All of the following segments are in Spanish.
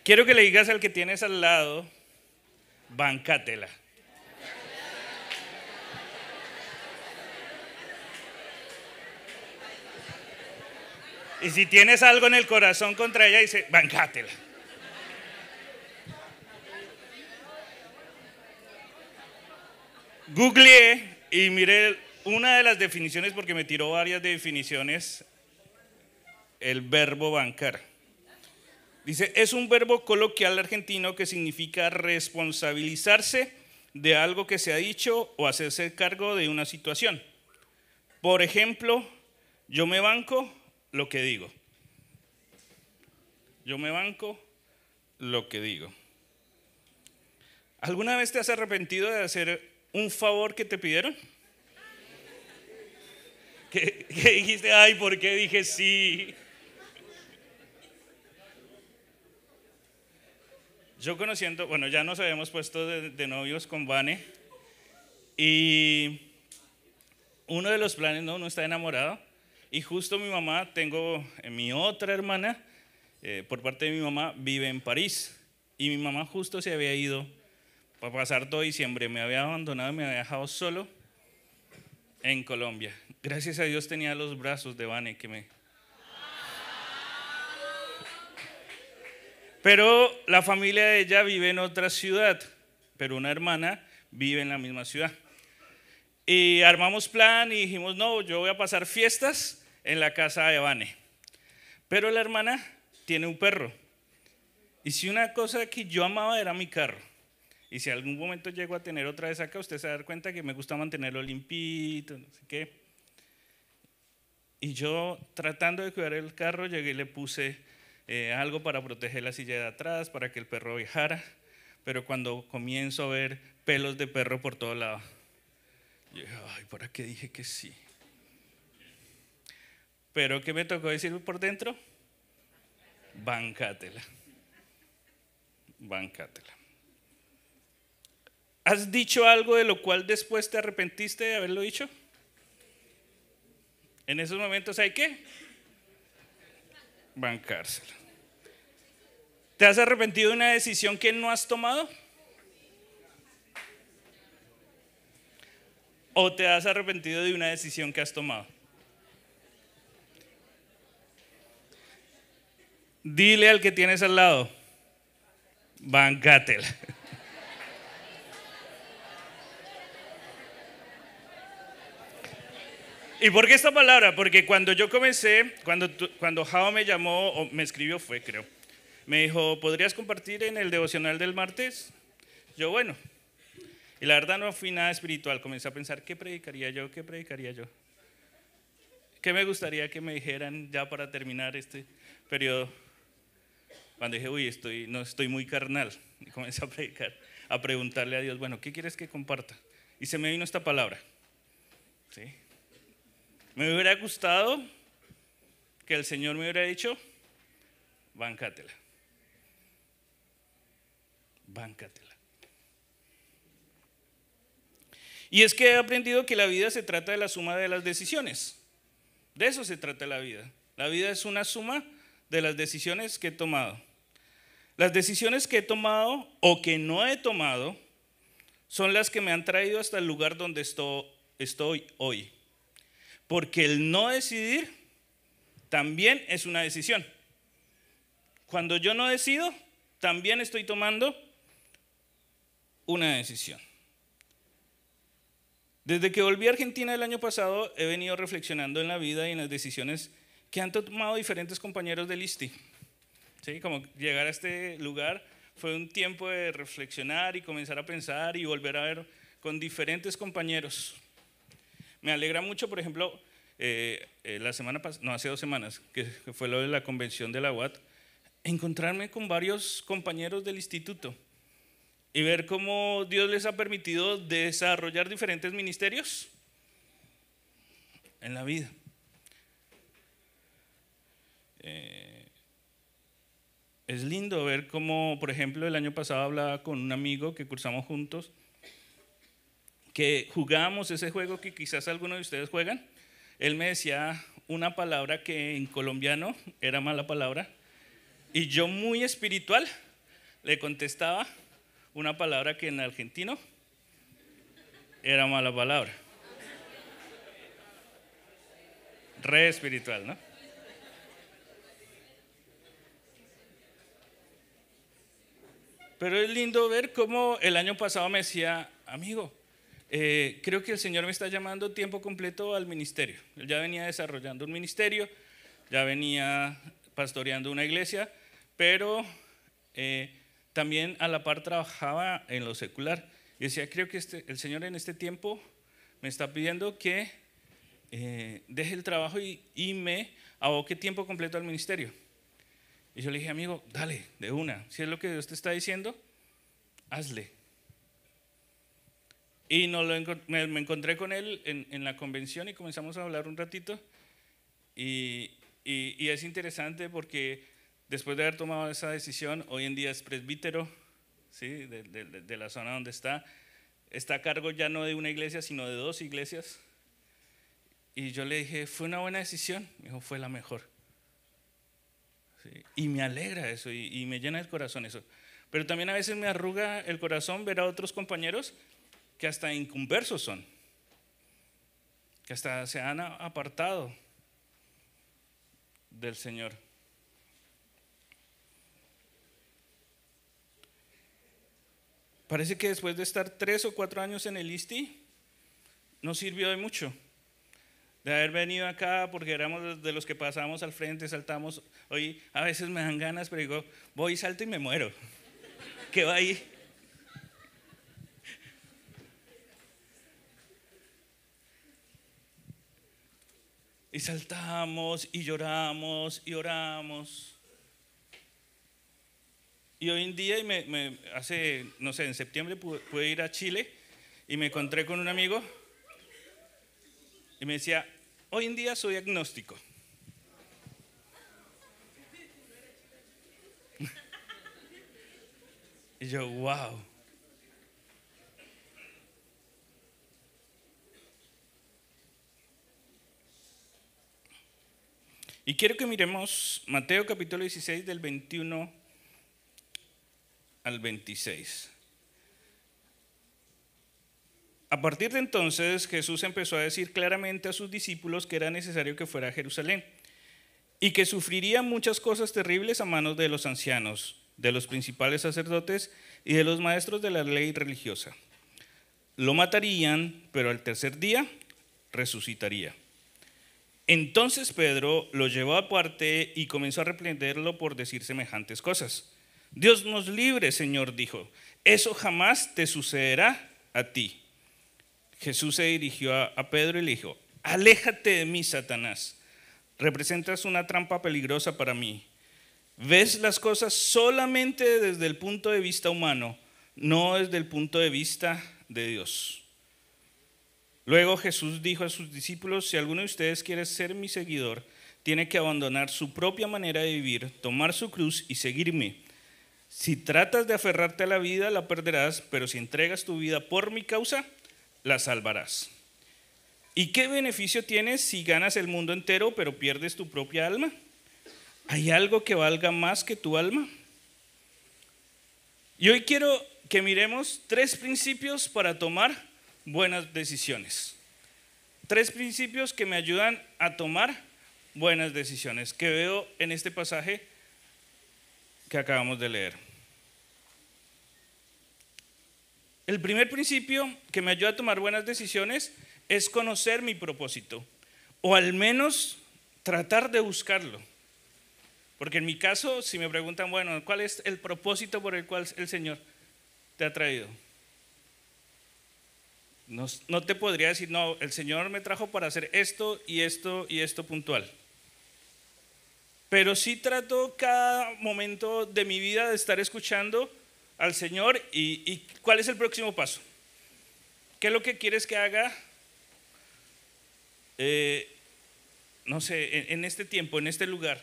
Quiero que le digas al que tienes al lado, bancátela. Y si tienes algo en el corazón contra ella, dice, bancátela. Googleé y miré una de las definiciones, porque me tiró varias definiciones, el verbo bancar. Dice, es un verbo coloquial argentino que significa responsabilizarse de algo que se ha dicho o hacerse cargo de una situación. Por ejemplo, yo me banco lo que digo. Yo me banco lo que digo. ¿Alguna vez te has arrepentido de hacer un favor que te pidieron? ¿Qué dijiste? Ay, ¿por qué dije sí? Yo conociendo, bueno, ya nos habíamos puesto de novios con Vane y uno de los planes, no, uno está enamorado y justo mi mamá, tengo mi otra hermana, por parte de mi mamá, vive en París y mi mamá justo se había ido para pasar todo diciembre, me había abandonado, me había dejado solo en Colombia. Gracias a Dios tenía los brazos de Vane que me... Pero la familia de ella vive en otra ciudad, pero una hermana vive en la misma ciudad. Y armamos plan y dijimos, no, yo voy a pasar fiestas en la casa de Vane. Pero la hermana tiene un perro. Y si una cosa que yo amaba era mi carro. Y si algún momento llego a tener otra vez acá, usted se va a dar cuenta que me gusta mantenerlo limpito, no sé qué. Y yo, tratando de cuidar el carro, llegué y le puse algo para proteger la silla de atrás, para que el perro viajara. Pero cuando comienzo a ver pelos de perro por todo lado, yo dije, ay, ¿para qué dije que sí? Pero ¿qué me tocó decir por dentro? Bancátela. Bancátela. ¿Has dicho algo de lo cual después te arrepentiste de haberlo dicho? En esos momentos hay que bancársela. ¿Te has arrepentido de una decisión que no has tomado? ¿O te has arrepentido de una decisión que has tomado? Dile al que tienes al lado, bancátela. ¿Y por qué esta palabra? Porque cuando yo comencé, cuando Jao me llamó, o me escribió fue, creo, me dijo, ¿podrías compartir en el devocional del martes? Yo, bueno. Y la verdad no fui nada espiritual, comencé a pensar, ¿qué predicaría yo? ¿Qué predicaría yo? ¿Qué me gustaría que me dijeran ya para terminar este periodo? Cuando dije, uy, no estoy muy carnal, y comencé a predicar, a preguntarle a Dios, bueno, ¿qué quieres que comparta? Y se me vino esta palabra, ¿sí? Me hubiera gustado que el Señor me hubiera dicho, bancátela. Bancátela. Y es que he aprendido que la vida se trata de la suma de las decisiones. De eso se trata la vida. La vida es una suma de las decisiones que he tomado. Las decisiones que he tomado o que no he tomado son las que me han traído hasta el lugar donde estoy hoy. Porque el no decidir también es una decisión. Cuando yo no decido, también estoy tomando una decisión. Desde que volví a Argentina el año pasado, he venido reflexionando en la vida y en las decisiones que han tomado diferentes compañeros del ISTI. ¿Sí? Como llegar a este lugar fue un tiempo de reflexionar y comenzar a pensar y volver a ver con diferentes compañeros. Me alegra mucho, por ejemplo, la semana pasada, no, hace 2 semanas, que fue lo de la convención de la UAT, encontrarme con varios compañeros del instituto y ver cómo Dios les ha permitido desarrollar diferentes ministerios en la vida. Es lindo ver cómo, por ejemplo, el año pasado hablaba con un amigo que cursamos juntos, que jugábamos ese juego que quizás algunos de ustedes juegan. Él me decía una palabra que en colombiano era mala palabra y yo muy espiritual le contestaba una palabra que en argentino era mala palabra. Re espiritual, ¿no? Pero es lindo ver cómo el año pasado me decía, amigo, creo que el Señor me está llamando tiempo completo al ministerio. Él ya venía desarrollando un ministerio, ya venía pastoreando una iglesia, pero también a la par trabajaba en lo secular. Y decía, creo que el Señor en este tiempo me está pidiendo que deje el trabajo y me aboque tiempo completo al ministerio. Y yo le dije, amigo, dale, de una. Si es lo que Dios te está diciendo, hazle. Y me encontré con él en la convención y comenzamos a hablar un ratito. Y es interesante porque después de haber tomado esa decisión, hoy en día es presbítero, ¿sí? de la zona donde está a cargo ya no de una iglesia, sino de 2 iglesias. Y yo le dije, ¿fue una buena decisión? Me dijo, fue la mejor. ¿Sí? Y me alegra eso y me llena el corazón eso. Pero también a veces me arruga el corazón ver a otros compañeros que hasta inconversos son, que hasta se han apartado del Señor. Parece que después de estar 3 o 4 años en el ISTI, no sirvió de mucho. De haber venido acá porque éramos de los que pasábamos al frente, saltamos. Hoy a veces me dan ganas, pero digo, voy, salto y me muero. ¿Qué va ahí? Y saltamos y lloramos y oramos. Y hoy en día, hace, no sé, en septiembre pude ir a Chile y me encontré con un amigo y me decía, hoy en día soy agnóstico. Y yo, wow. Y quiero que miremos Mateo capítulo 16 del 21 al 26. A partir de entonces Jesús empezó a decir claramente a sus discípulos que era necesario que fuera a Jerusalén y que sufriría muchas cosas terribles a manos de los ancianos, de los principales sacerdotes y de los maestros de la ley religiosa. Lo matarían, pero al tercer día resucitaría. Entonces Pedro lo llevó aparte y comenzó a reprenderlo por decir semejantes cosas. Dios nos libre, Señor, dijo, eso jamás te sucederá a ti. Jesús se dirigió a Pedro y le dijo, aléjate de mí, Satanás, representas una trampa peligrosa para mí. Ves las cosas solamente desde el punto de vista humano, no desde el punto de vista de Dios. Luego Jesús dijo a sus discípulos, si alguno de ustedes quiere ser mi seguidor, tiene que abandonar su propia manera de vivir, tomar su cruz y seguirme. Si tratas de aferrarte a la vida, la perderás, pero si entregas tu vida por mi causa, la salvarás. ¿Y qué beneficio tienes si ganas el mundo entero, pero pierdes tu propia alma? ¿Hay algo que valga más que tu alma? Y hoy quiero que miremos 3 principios para tomar buenas decisiones. 3 principios que me ayudan a tomar buenas decisiones, que veo en este pasaje que acabamos de leer. El primer principio que me ayuda a tomar buenas decisiones es conocer mi propósito, o al menos tratar de buscarlo. Porque en mi caso, si me preguntan, bueno, ¿cuál es el propósito por el cual el Señor te ha traído? No te podría decir, no, el Señor me trajo para hacer esto y esto y esto puntual. Pero sí trato cada momento de mi vida de estar escuchando al Señor y ¿cuál es el próximo paso? ¿Qué es lo que quieres que haga? No sé, en este tiempo, en este lugar.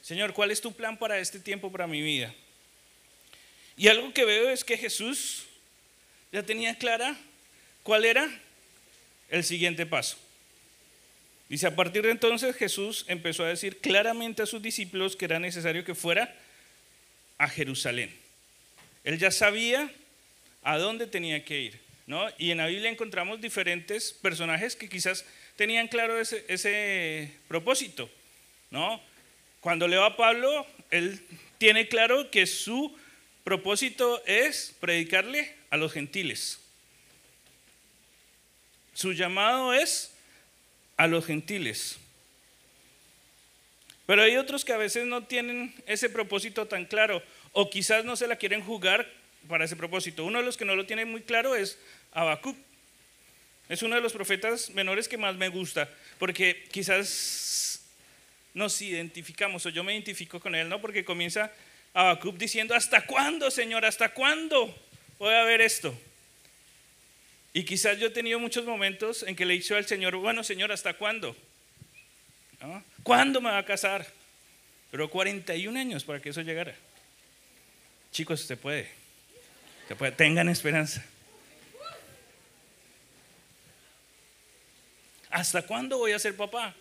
Señor, ¿cuál es tu plan para este tiempo, para mi vida? Y algo que veo es que Jesús ya tenía clara cuál era el siguiente paso. Dice, a partir de entonces Jesús empezó a decir claramente a sus discípulos que era necesario que fuera a Jerusalén. Él ya sabía a dónde tenía que ir, ¿no? Y en la Biblia encontramos diferentes personajes que quizás tenían claro ese propósito, ¿no? Cuando leo a Pablo, él tiene claro que su propósito es predicarle a los gentiles. Su llamado es a los gentiles. Pero hay otros que a veces no tienen ese propósito tan claro, o quizás no se la quieren jugar para ese propósito. Uno de los que no lo tiene muy claro es Habacuc. Es uno de los profetas menores que más me gusta, porque quizás nos identificamos, o yo me identifico con él, ¿no? Porque comienza Habacuc diciendo: ¿hasta cuándo, Señor? ¿Hasta cuándo voy a ver esto? Y quizás yo he tenido muchos momentos en que le he dicho al Señor: bueno, Señor, ¿hasta cuándo? ¿No? ¿Cuándo me va a casar? Pero 41 años para que eso llegara. Chicos, se puede. Tengan esperanza. ¿Hasta cuándo voy a ser papá?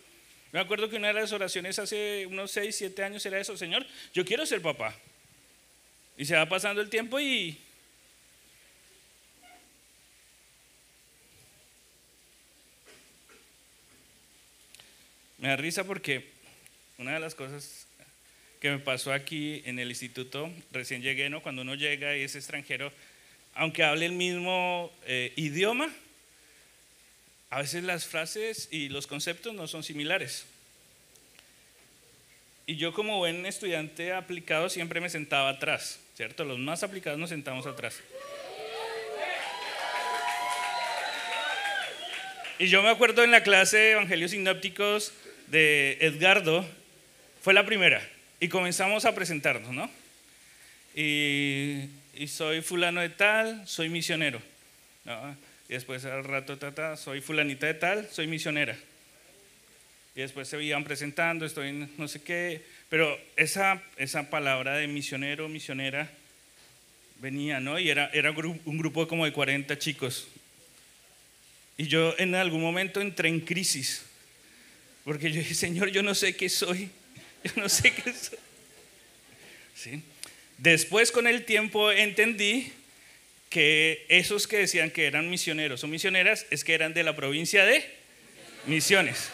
Me acuerdo que una de las oraciones hace unos 6, 7 años era eso: Señor, yo quiero ser papá. Y se va pasando el tiempo y me da risa porque una de las cosas que me pasó aquí en el instituto, recién llegué, ¿no? Cuando uno llega y es extranjero, aunque hable el mismo idioma, a veces las frases y los conceptos no son similares. Y yo, como buen estudiante aplicado, siempre me sentaba atrás, ¿cierto? Los más aplicados nos sentamos atrás. Y yo me acuerdo en la clase de Evangelios Sinópticos de Edgardo, fue la primera, y comenzamos a presentarnos, ¿no? Y soy fulano de tal, soy misionero, ¿no? Y después al rato, soy fulanita de tal, soy misionera. Y después se iban presentando, estoy en no sé qué, pero esa palabra de misionero, misionera, venía, ¿no? Y era un grupo como de 40 chicos. Y yo en algún momento entré en crisis, porque yo dije: Señor, yo no sé qué soy, yo no sé qué soy. ¿Sí? Después, con el tiempo, entendí que esos que decían que eran misioneros o misioneras es que eran de la provincia de Misiones.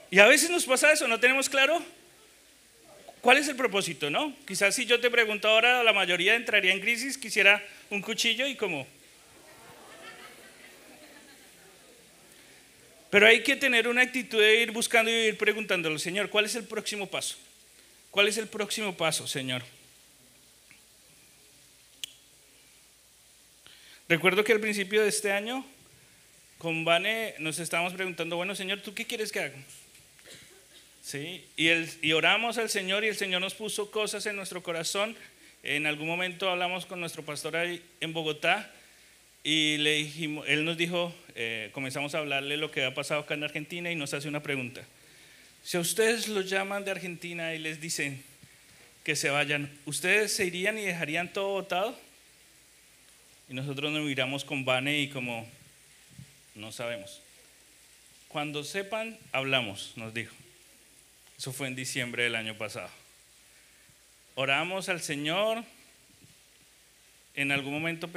Y a veces nos pasa eso, no tenemos claro cuál es el propósito, ¿no? Quizás si yo te pregunto ahora, la mayoría entraría en crisis, quisiera un cuchillo y como... Pero hay que tener una actitud de ir buscando y ir preguntándole: Señor, ¿cuál es el próximo paso? ¿Cuál es el próximo paso, Señor? Recuerdo que al principio de este año, con Vane, nos estábamos preguntando: bueno, Señor, ¿tú qué quieres que hagamos? ¿Sí? Y oramos al Señor, y el Señor nos puso cosas en nuestro corazón. En algún momento hablamos con nuestro pastor ahí en Bogotá, y le dijimos, él nos dijo, comenzamos a hablarle lo que ha pasado acá en Argentina, y nos hace una pregunta: si a ustedes los llaman de Argentina y les dicen que se vayan, ¿ustedes se irían y dejarían todo botado? Y nosotros nos miramos con Vane y como: no sabemos. Cuando sepan, hablamos, nos dijo. Eso fue en diciembre del año pasado. Oramos al Señor. En algún momento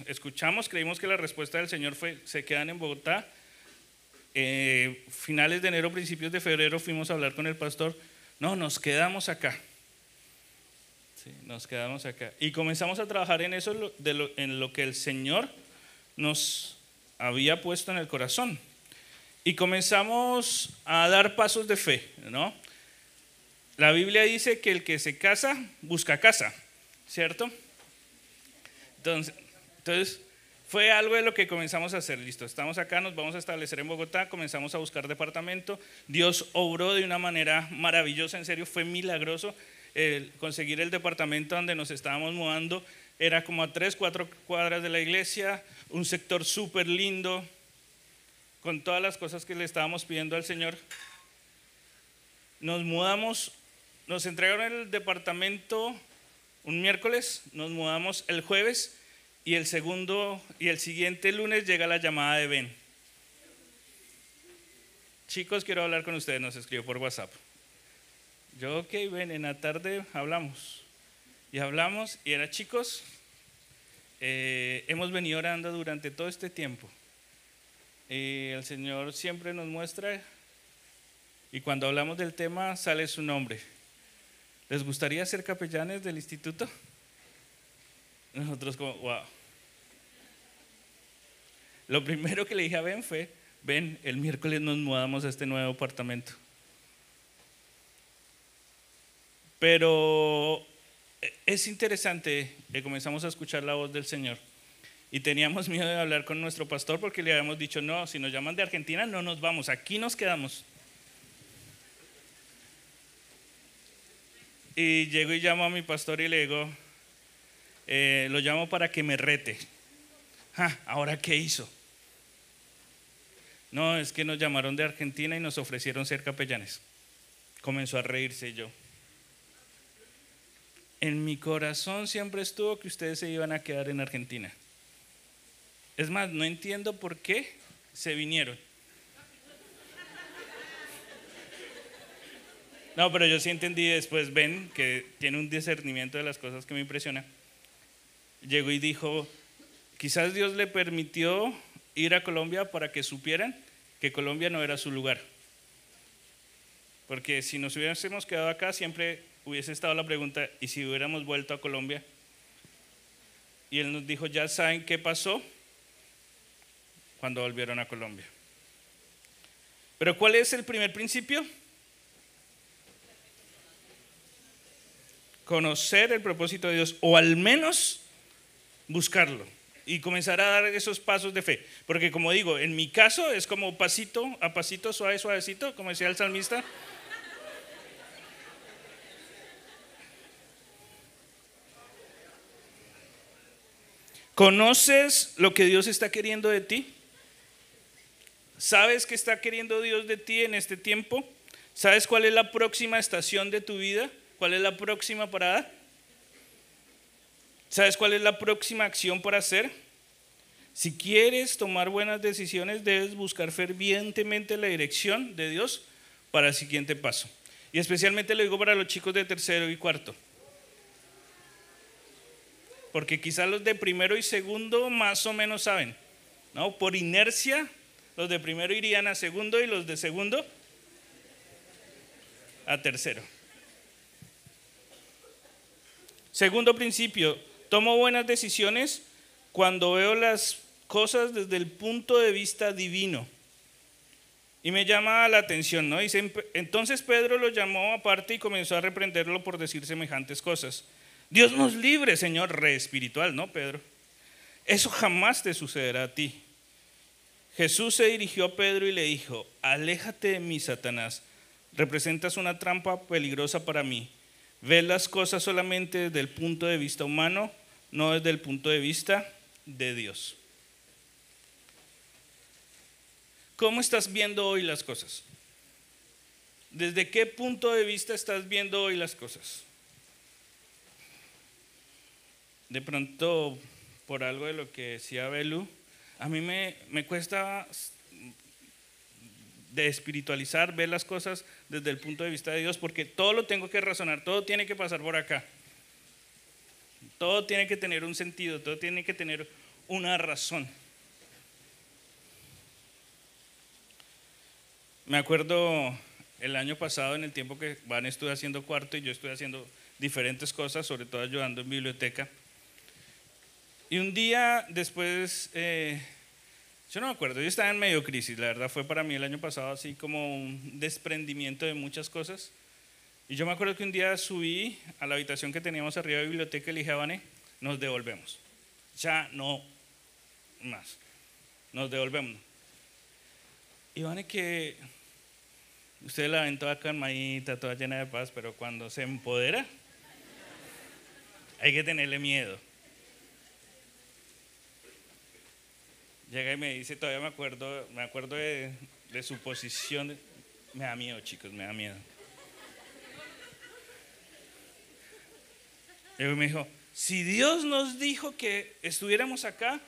escuchamos, creímos que la respuesta del Señor fue: se quedan en Bogotá. Finales de enero, principios de febrero, fuimos a hablar con el pastor. No, nos quedamos acá. Sí, nos quedamos acá. Y comenzamos a trabajar en eso, en lo que el Señor nos había puesto en el corazón. Y comenzamos a dar pasos de fe, ¿no? La Biblia dice que el que se casa, busca casa, ¿cierto? Entonces fue algo de lo que comenzamos a hacer. Listo, estamos acá, nos vamos a establecer en Bogotá, comenzamos a buscar departamento. Dios obró de una manera maravillosa, en serio, fue milagroso. Conseguir el departamento donde nos estábamos mudando era como a 3, 4 cuadras de la iglesia, un sector súper lindo, con todas las cosas que le estábamos pidiendo al Señor. Nos mudamos, nos entregaron el departamento un miércoles, nos mudamos el jueves, y el siguiente lunes llega la llamada de ven. chicos, quiero hablar con ustedes, nos escribió por WhatsApp. Yo, ok, ven, en la tarde hablamos. Y hablamos, y era, chicos, hemos venido orando durante todo este tiempo. Y el Señor siempre nos muestra, y cuando hablamos del tema sale su nombre. ¿Les gustaría ser capellanes del instituto? Nosotros como, wow. Lo primero que le dije a Ben fue, ven, el miércoles nos mudamos a este nuevo apartamento. Pero es interesante que comenzamos a escuchar la voz del Señor. Y teníamos miedo de hablar con nuestro pastor porque le habíamos dicho, no, si nos llaman de Argentina no nos vamos, aquí nos quedamos. Y llego y llamo a mi pastor y le digo, lo llamo para que me rete. ¿Ahora qué hizo? No, es que nos llamaron de Argentina y nos ofrecieron ser capellanes. Comenzó a reírse yo. En mi corazón siempre estuvo que ustedes se iban a quedar en Argentina. Es más, no entiendo por qué se vinieron. No, pero yo sí entendí después, Ben, que tiene un discernimiento de las cosas que me impresiona. Llegó y dijo, quizás Dios le permitió ir a Colombia para que supieran que Colombia no era su lugar. Porque si nos hubiésemos quedado acá, siempre hubiese estado la pregunta, ¿y si hubiéramos vuelto a Colombia? Y él nos dijo, ya saben qué pasó cuando volvieron a Colombia. Pero ¿cuál es el primer principio? Conocer el propósito de Dios, o al menos buscarlo y comenzar a dar esos pasos de fe. Porque como digo, en mi caso es como pasito a pasito, suave, suavecito, como decía el salmista. ¿Conoces lo que Dios está queriendo de ti? ¿Sabes qué está queriendo Dios de ti en este tiempo? ¿Sabes cuál es la próxima estación de tu vida? ¿Cuál es la próxima parada? ¿Sabes cuál es la próxima acción por hacer? Si quieres tomar buenas decisiones, debes buscar fervientemente la dirección de Dios para el siguiente paso. Y especialmente lo digo para los chicos de tercero y cuarto. Porque quizás los de primero y segundo más o menos saben, ¿no? Por inercia, los de primero irían a segundo y los de segundo a tercero. Segundo principio, tomo buenas decisiones cuando veo las cosas desde el punto de vista divino. Y me llama la atención, ¿no? Dice, entonces Pedro lo llamó aparte y comenzó a reprenderlo por decir semejantes cosas. Dios nos libre, Señor, re espiritual, ¿no, Pedro? Eso jamás te sucederá a ti. Jesús se dirigió a Pedro y le dijo, aléjate de mí, Satanás, representas una trampa peligrosa para mí. Ves las cosas solamente desde el punto de vista humano, no desde el punto de vista de Dios. ¿Cómo estás viendo hoy las cosas? ¿Desde qué punto de vista estás viendo hoy las cosas? De pronto, por algo de lo que decía Belu, a mí me cuesta de espiritualizar, ver las cosas desde el punto de vista de Dios, porque todo lo tengo que razonar, todo tiene que pasar por acá. Todo tiene que tener un sentido, todo tiene que tener una razón. Me acuerdo el año pasado, en el tiempo que Van estuve haciendo cuarto y yo estuve haciendo diferentes cosas, sobre todo ayudando en biblioteca. Y un día después, yo no me acuerdo, yo estaba en medio crisis, la verdad fue para mí el año pasado así como un desprendimiento de muchas cosas. Y yo me acuerdo que un día subí a la habitación que teníamos arriba de biblioteca y le dije a Vane, nos devolvemos. Ya no más, nos devolvemos. Y Vane, que ustedes la ven toda calmadita, toda llena de paz, pero cuando se empodera, hay que tenerle miedo. Llega y me dice, todavía me acuerdo de su posición. Me da miedo, chicos, me da miedo. Y me dijo, si Dios nos dijo que estuviéramos acá,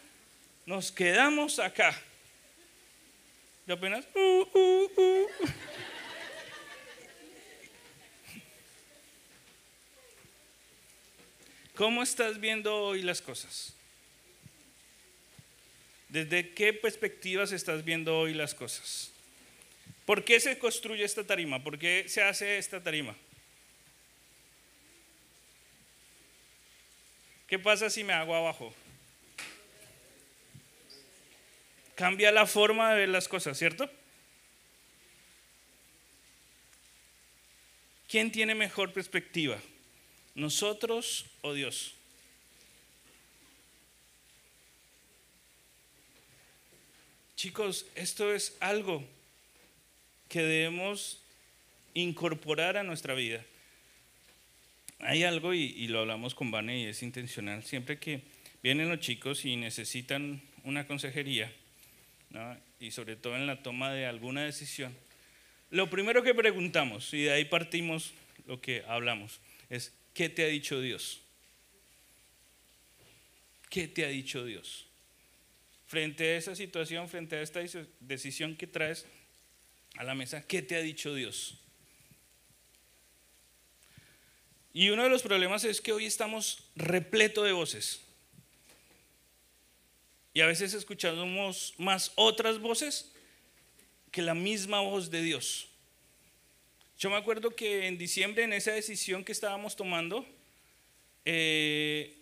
nos quedamos acá. Yo apenas. ¿Cómo estás viendo hoy las cosas? ¿Desde qué perspectivas estás viendo hoy las cosas? ¿Por qué se construye esta tarima? ¿Por qué se hace esta tarima? ¿Qué pasa si me hago abajo? Cambia la forma de ver las cosas, ¿cierto? ¿Quién tiene mejor perspectiva? ¿Nosotros o Dios? Chicos, esto es algo que debemos incorporar a nuestra vida. Hay algo, y lo hablamos con Vane y es intencional, siempre que vienen los chicos y necesitan una consejería, ¿no? Y sobre todo en la toma de alguna decisión, lo primero que preguntamos, y de ahí partimos lo que hablamos, es ¿qué te ha dicho Dios? ¿Qué te ha dicho Dios? Frente a esa situación, frente a esta decisión que traes a la mesa, ¿qué te ha dicho Dios? Y uno de los problemas es que hoy estamos repleto de voces. Y a veces escuchamos más otras voces que la misma voz de Dios. Yo me acuerdo que en diciembre, en esa decisión que estábamos tomando, y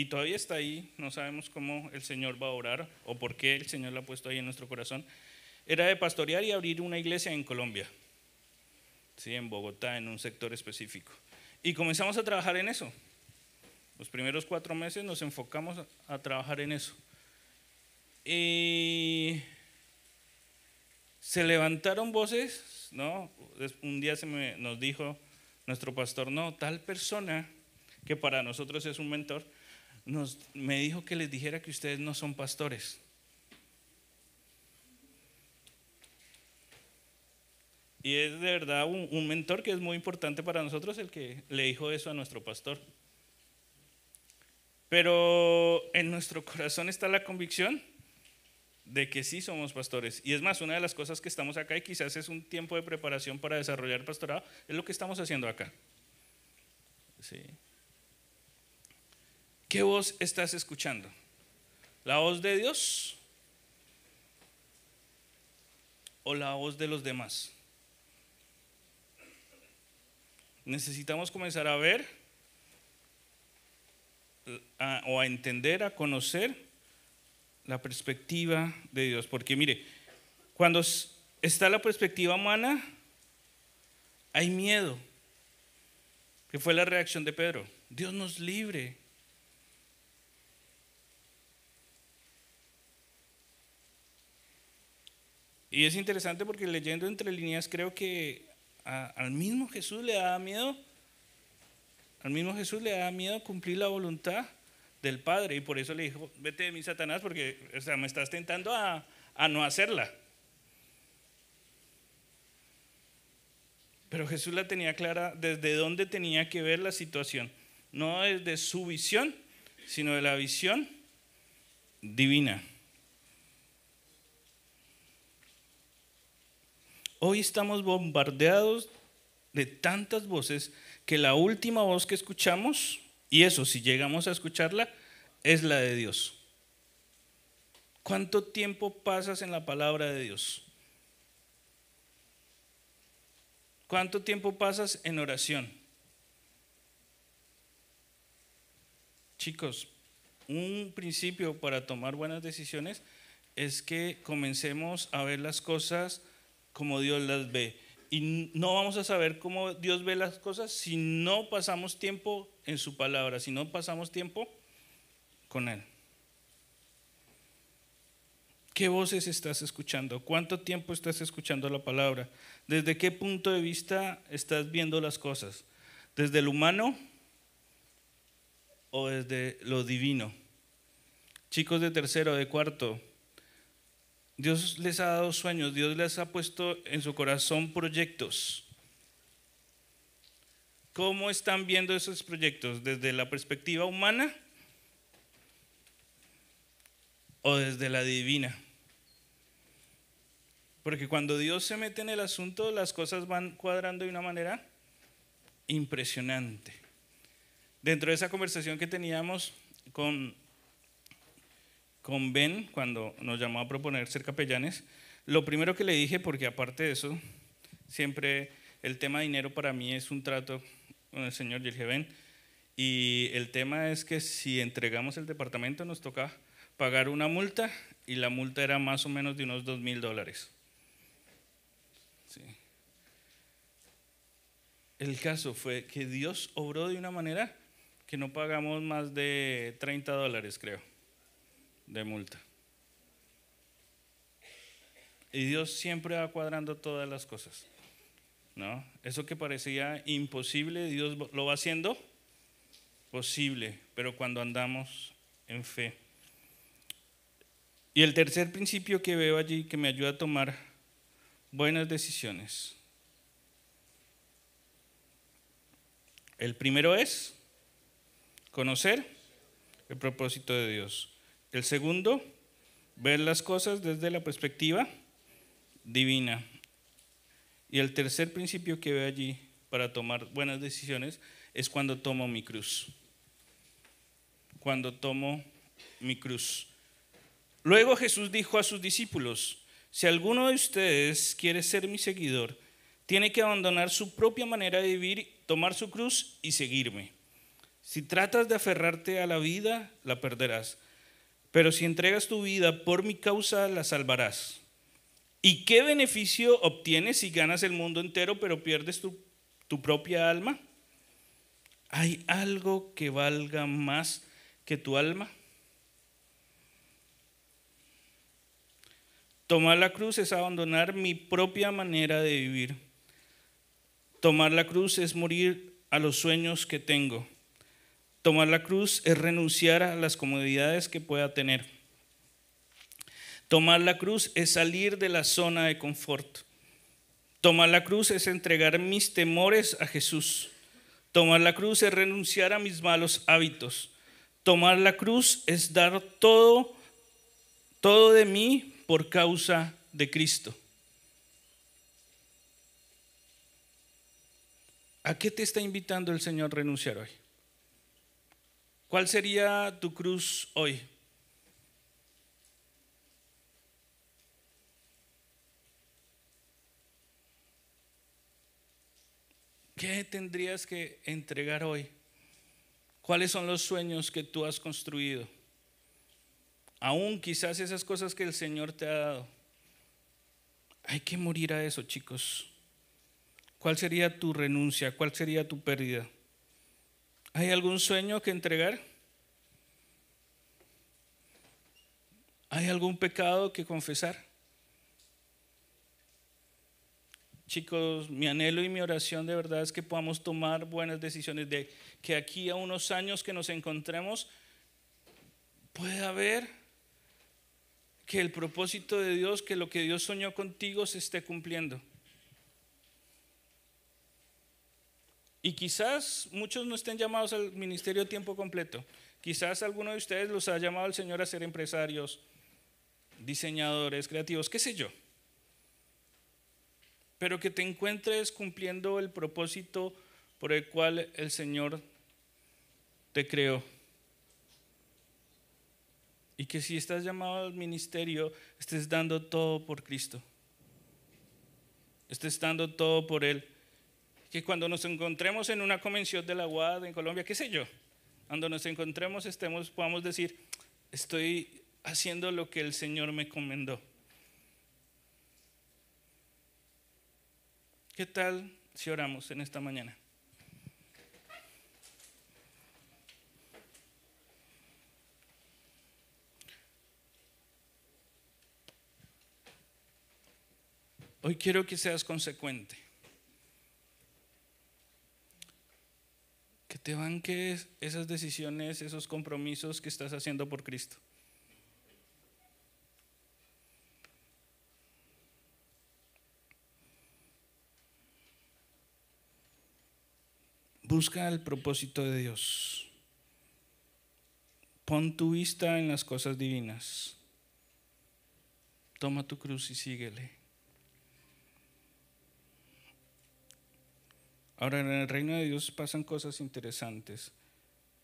todavía está ahí, no sabemos cómo el Señor va a orar o por qué el Señor la ha puesto ahí en nuestro corazón, era de pastorear y abrir una iglesia en Colombia, ¿sí? En Bogotá, en un sector específico. Y comenzamos a trabajar en eso. Los primeros 4 meses nos enfocamos a trabajar en eso. Y se levantaron voces, ¿no? Un día nos dijo nuestro pastor, no, tal persona que para nosotros es un mentor, me dijo que les dijera que ustedes no son pastores. Y es de verdad un mentor que es muy importante para nosotros, el que le dijo eso a nuestro pastor. Pero en nuestro corazón está la convicción de que sí somos pastores. Y es más, una de las cosas que estamos acá, y quizás es un tiempo de preparación para desarrollar el pastorado, es lo que estamos haciendo acá. Sí. ¿Qué voz estás escuchando? ¿La voz de Dios o la voz de los demás? Necesitamos comenzar a ver o a entender, a conocer la perspectiva de Dios. Porque mire, cuando está la perspectiva humana, hay miedo, que fue la reacción de Pedro. Dios nos libre. Y es interesante porque leyendo entre líneas creo que al mismo Jesús le daba miedo. Al mismo Jesús le daba miedo cumplir la voluntad del Padre. Y por eso le dijo, vete de mí, Satanás, porque me estás tentando a no hacerla. Pero Jesús la tenía clara desde dónde tenía que ver la situación. No desde su visión, sino de la visión divina. Hoy estamos bombardeados de tantas voces que la última voz que escuchamos, y eso si llegamos a escucharla, es la de Dios. ¿Cuánto tiempo pasas en la palabra de Dios? ¿Cuánto tiempo pasas en oración? Chicos, un principio para tomar buenas decisiones es que comencemos a ver las cosas como Dios las ve. Y no vamos a saber cómo Dios ve las cosas si no pasamos tiempo en su palabra, si no pasamos tiempo con Él. ¿Qué voces estás escuchando? ¿Cuánto tiempo estás escuchando la palabra? ¿Desde qué punto de vista estás viendo las cosas? ¿Desde lo humano o desde lo divino? Chicos de tercero, de cuarto, Dios les ha dado sueños, Dios les ha puesto en su corazón proyectos. ¿Cómo están viendo esos proyectos? ¿Desde la perspectiva humana o desde la divina? Porque cuando Dios se mete en el asunto, las cosas van cuadrando de una manera impresionante. Dentro de esa conversación que teníamos con Ben, cuando nos llamó a proponer ser capellanes, lo primero que le dije, porque aparte de eso, siempre el tema de dinero para mí es un trato con el Señor. Yo le dije, Ben, y el tema es que si entregamos el departamento nos toca pagar una multa, y la multa era más o menos de unos $2,000. Sí. El caso fue que Dios obró de una manera que no pagamos más de $30, creo, de multa. Y Dios siempre va cuadrando todas las cosas, ¿no? Eso que parecía imposible, Dios lo va haciendo posible, pero cuando andamos en fe. Y el tercer principio que veo allí que me ayuda a tomar buenas decisiones. El primero es conocer el propósito de Dios. El segundo, ver las cosas desde la perspectiva divina. Y el tercer principio que veo allí para tomar buenas decisiones es cuando tomo mi cruz. Cuando tomo mi cruz. Luego Jesús dijo a sus discípulos: si alguno de ustedes quiere ser mi seguidor, tiene que abandonar su propia manera de vivir, tomar su cruz y seguirme. Si tratas de aferrarte a la vida, la perderás. Pero si entregas tu vida por mi causa, la salvarás. ¿Y qué beneficio obtienes si ganas el mundo entero, pero pierdes tu propia alma? ¿Hay algo que valga más que tu alma? Tomar la cruz es abandonar mi propia manera de vivir. Tomar la cruz es morir a los sueños que tengo. Tomar la cruz es renunciar a las comodidades que pueda tener. Tomar la cruz es salir de la zona de confort. Tomar la cruz es entregar mis temores a Jesús. Tomar la cruz es renunciar a mis malos hábitos. Tomar la cruz es dar todo de mí por causa de Cristo. ¿A qué te está invitando el Señor a renunciar hoy? ¿Cuál sería tu cruz hoy? ¿Qué tendrías que entregar hoy? ¿Cuáles son los sueños que tú has construido? Aún quizás esas cosas que el Señor te ha dado. Hay que morir a eso, chicos. ¿Cuál sería tu renuncia? ¿Cuál sería tu pérdida? ¿Hay algún sueño que entregar? ¿Hay algún pecado que confesar? Chicos, mi anhelo y mi oración de verdad es que podamos tomar buenas decisiones, de que aquí a unos años que nos encontremos pueda haber que el propósito de Dios, que lo que Dios soñó contigo se esté cumpliendo. Y quizás muchos no estén llamados al ministerio a tiempo completo. Quizás alguno de ustedes los ha llamado el Señor a ser empresarios, diseñadores, creativos, qué sé yo. Pero que te encuentres cumpliendo el propósito por el cual el Señor te creó. Y que si estás llamado al ministerio, estés dando todo por Cristo. Estés dando todo por Él. Que cuando nos encontremos en una convención de la UAD en Colombia, qué sé yo, cuando nos encontremos podamos decir: estoy haciendo lo que el Señor me encomendó. ¿Qué tal si oramos en esta mañana? Hoy quiero que seas consecuente. Que te banques esas decisiones, esos compromisos que estás haciendo por Cristo. Busca el propósito de Dios. Pon tu vista en las cosas divinas. Toma tu cruz y síguele. Ahora, en el reino de Dios pasan cosas interesantes,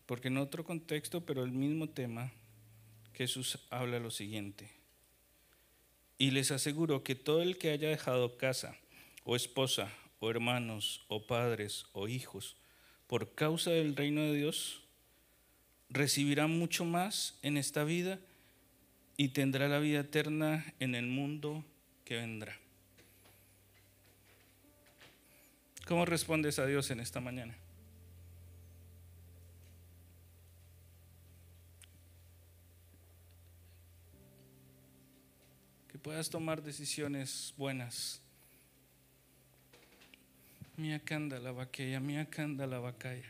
porque en otro contexto, pero el mismo tema, Jesús habla lo siguiente: y les aseguro que todo el que haya dejado casa, o esposa, o hermanos, o padres, o hijos, por causa del reino de Dios, recibirá mucho más en esta vida y tendrá la vida eterna en el mundo que vendrá. ¿Cómo respondes a Dios en esta mañana? Que puedas tomar decisiones buenas. Mia canda la vaqueya, mia canda la vacaya.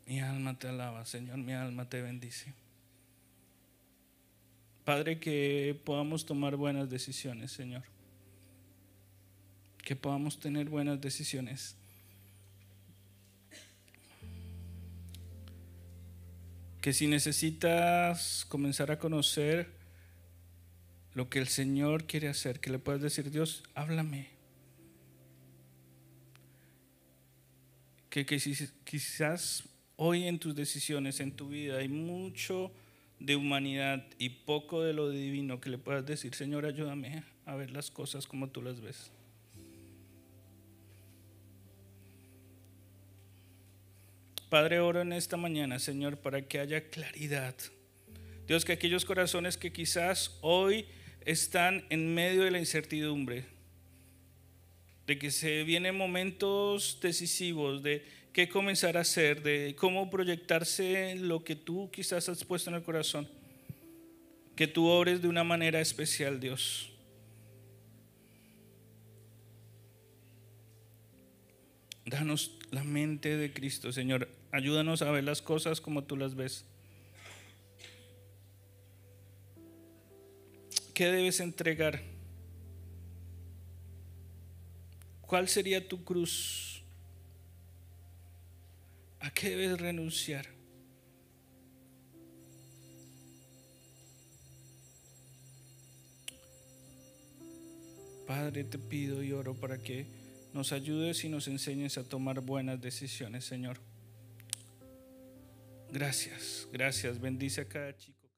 Mi alma te alaba, Señor, mi alma te bendice. Padre, que podamos tomar buenas decisiones, Señor. Que podamos tener buenas decisiones. Que si necesitas comenzar a conocer lo que el Señor quiere hacer, que le puedas decir: Dios, háblame. Que quizás hoy en tus decisiones, en tu vida, hay mucho de humanidad y poco de lo divino, que le puedas decir: Señor, ayúdame a ver las cosas como tú las ves. Padre, oro en esta mañana, Señor, para que haya claridad. Dios, que aquellos corazones que quizás hoy están en medio de la incertidumbre, de que se vienen momentos decisivos de qué comenzar a hacer, de cómo proyectarse en lo que tú quizás has puesto en el corazón, que tú ores de una manera especial, Dios. Danos la mente de Cristo, Señor. Ayúdanos a ver las cosas como tú las ves. ¿Qué debes entregar? ¿Cuál sería tu cruz? ¿A qué debes renunciar? Padre, te pido y oro para que nos ayudes y nos enseñes a tomar buenas decisiones, Señor. Gracias, gracias. Bendice a cada chico.